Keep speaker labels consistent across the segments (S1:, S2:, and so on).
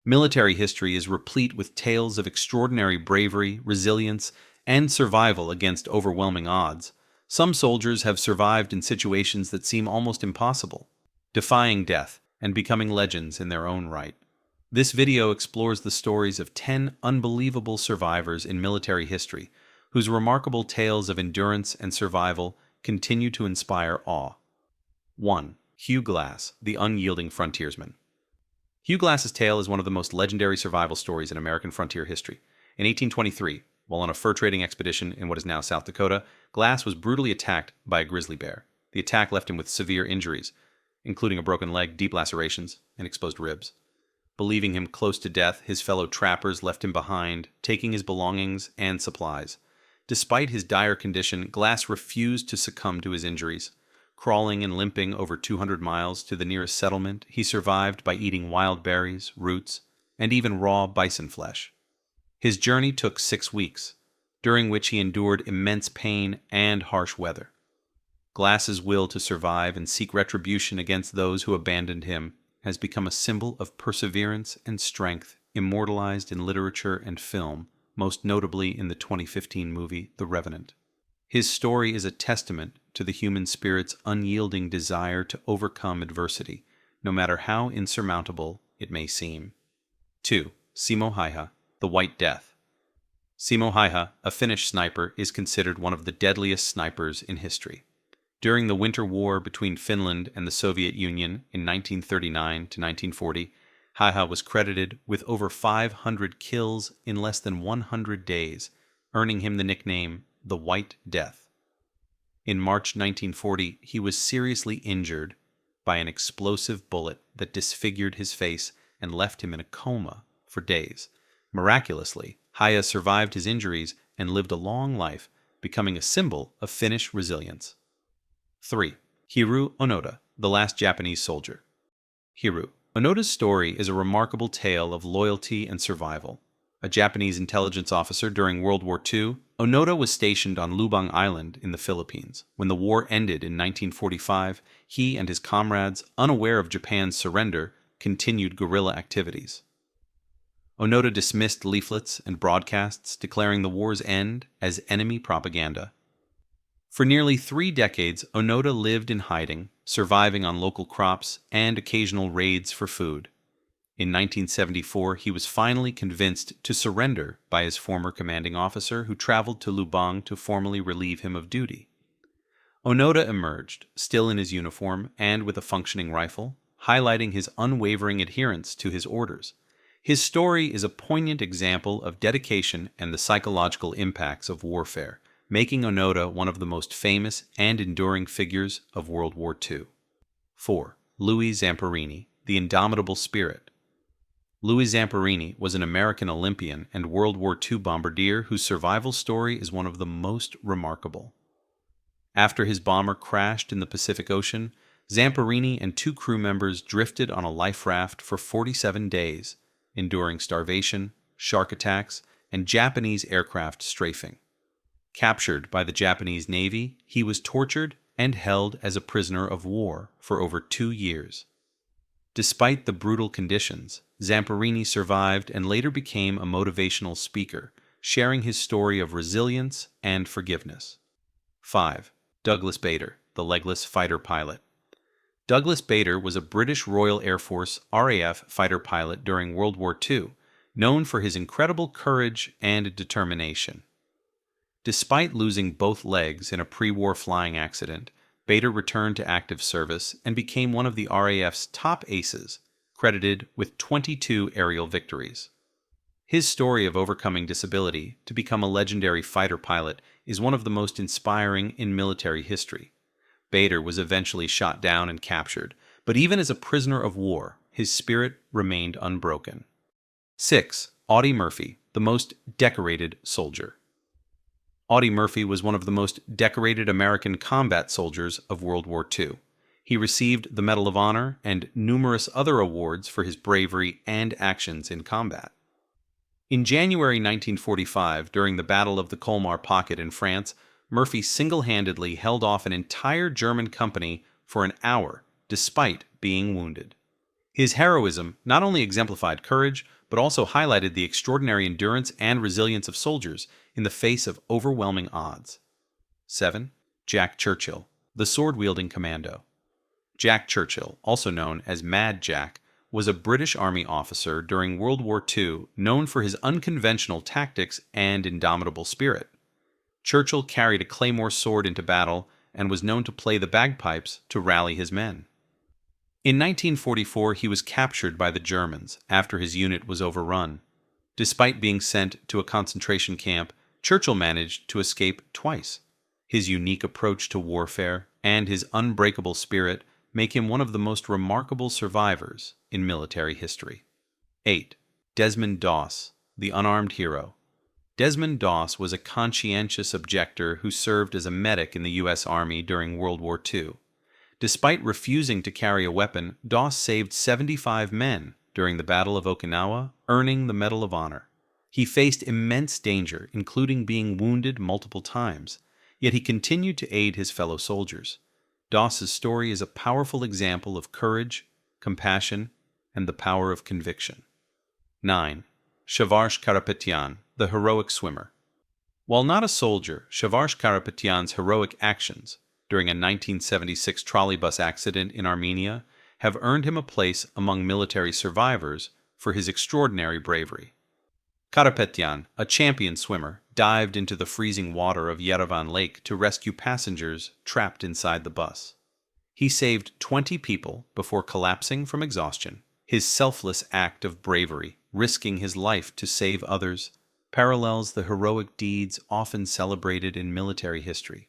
S1: Military history is replete with tales of extraordinary bravery, resilience, and survival against overwhelming odds. Some soldiers have survived in situations that seem almost impossible, defying death and becoming legends in their own right. This video explores the stories of 10 unbelievable survivors in military history, whose remarkable tales of endurance and survival continue to inspire awe. 1. Hugh Glass, the unyielding frontiersman. Hugh Glass's tale is one of the most legendary survival stories in American frontier history. In 1823, while on a fur trading expedition in what is now South Dakota, Glass was brutally attacked by a grizzly bear. The attack left him with severe injuries, including a broken leg, deep lacerations, and exposed ribs. Believing him close to death, his fellow trappers left him behind, taking his belongings and supplies. Despite his dire condition, Glass refused to succumb to his injuries. Crawling and limping over 200 miles to the nearest settlement, he survived by eating wild berries, roots, and even raw bison flesh. His journey took 6 weeks, during which he endured immense pain and harsh weather. Glass's will to survive and seek retribution against those who abandoned him has become a symbol of perseverance and strength, immortalized in literature and film, most notably in the 2015 movie The Revenant. His story is a testament to the human spirit's unyielding desire to overcome adversity, no matter how insurmountable it may seem. 2. Simo, the White Death. Simo, a Finnish sniper, is considered one of the deadliest snipers in history. During the Winter War between Finland and the Soviet Union in 1939 to 1940, Hiha was credited with over 500 kills in less than 100 days, earning him the nickname the White Death. In March 1940, he was seriously injured by an explosive bullet that disfigured his face and left him in a coma for days. Miraculously, Hiha survived his injuries and lived a long life, becoming a symbol of Finnish resilience. 3. Hiru Onoda, the Last Japanese Soldier. Hiru Onoda's story is a remarkable tale of loyalty and survival. A Japanese intelligence officer during World War II, Onoda was stationed on Lubang Island in the Philippines. When the war ended in 1945, he and his comrades, unaware of Japan's surrender, continued guerrilla activities. Onoda dismissed leaflets and broadcasts declaring the war's end as enemy propaganda. For nearly 3 decades, Onoda lived in hiding, surviving on local crops and occasional raids for food. In 1974, he was finally convinced to surrender by his former commanding officer, who traveled to Lubang to formally relieve him of duty. Onoda emerged, still in his uniform and with a functioning rifle, highlighting his unwavering adherence to his orders. His story is a poignant example of dedication and the psychological impacts of warfare, making Onoda one of the most famous and enduring figures of World War II. 4. Louis Zamperini, the Indomitable Spirit. Louis Zamperini was an American Olympian and World War II bombardier whose survival story is one of the most remarkable. After his bomber crashed in the Pacific Ocean, Zamperini and 2 crew members drifted on a life raft for 47 days, enduring starvation, shark attacks, and Japanese aircraft strafing. Captured by the Japanese Navy, he was tortured and held as a prisoner of war for over 2 years. Despite the brutal conditions, Zamperini survived and later became a motivational speaker, sharing his story of resilience and forgiveness. 5. Douglas Bader, the Legless Fighter Pilot. Douglas Bader was a British Royal Air Force RAF fighter pilot during World War II, known for his incredible courage and determination. Despite losing both legs in a pre-war flying accident, Bader returned to active service and became one of the RAF's top aces, credited with 22 aerial victories. His story of overcoming disability to become a legendary fighter pilot is one of the most inspiring in military history. Bader was eventually shot down and captured, but even as a prisoner of war, his spirit remained unbroken. 6. Audie Murphy, the Most Decorated Soldier. Audie Murphy was one of the most decorated American combat soldiers of World War II. He received the Medal of Honor and numerous other awards for his bravery and actions in combat. In January 1945, during the Battle of the Colmar Pocket in France, Murphy single-handedly held off an entire German company for an hour, despite being wounded. His heroism not only exemplified courage, but also highlighted the extraordinary endurance and resilience of soldiers in the face of overwhelming odds. 7. Jack Churchill, the sword-wielding commando. Jack Churchill, also known as Mad Jack, was a British Army officer during World War II known for his unconventional tactics and indomitable spirit. Churchill carried a claymore sword into battle and was known to play the bagpipes to rally his men. In 1944, he was captured by the Germans after his unit was overrun. Despite being sent to a concentration camp, Churchill managed to escape twice. His unique approach to warfare and his unbreakable spirit make him one of the most remarkable survivors in military history. 8. Desmond DOSS, the unarmed hero. Desmond DOSS was a conscientious objector who served as a medic in the U.S. Army during World War II. Despite refusing to carry a weapon, DOSS saved 75 men during the Battle of Okinawa, earning the Medal of Honor. He faced immense danger, including being wounded multiple times, yet he continued to aid his fellow soldiers. DOSS's story is a powerful example of courage, compassion, and the power of conviction. 9. Shavar Karapan, the heroic swimmer. While not a soldier, Shavar Karapan's heroic actions during a 1976 trolley bus accident in Armenia have earned him a place among military survivors for his extraordinary bravery. Karapan, a champion swimmer, dived into the freezing water of Yerevan Lake to rescue passengers trapped inside the bus. He saved 20 people before collapsing from exhaustion. His selfless act of bravery, risking his life to save others, parallels the heroic deeds often celebrated in military history.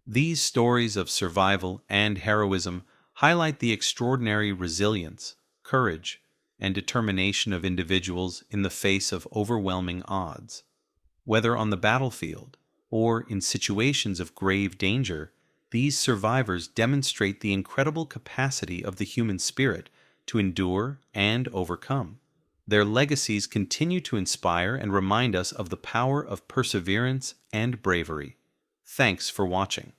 S1: These stories of survival and heroism highlight the extraordinary resilience, courage, and determination of individuals in the face of overwhelming odds. Whether on the battlefield or in situations of grave danger, these survivors demonstrate the incredible capacity of the human spirit to endure and overcome. Their legacies continue to inspire and remind us of the power of perseverance and bravery. Thanks for watching.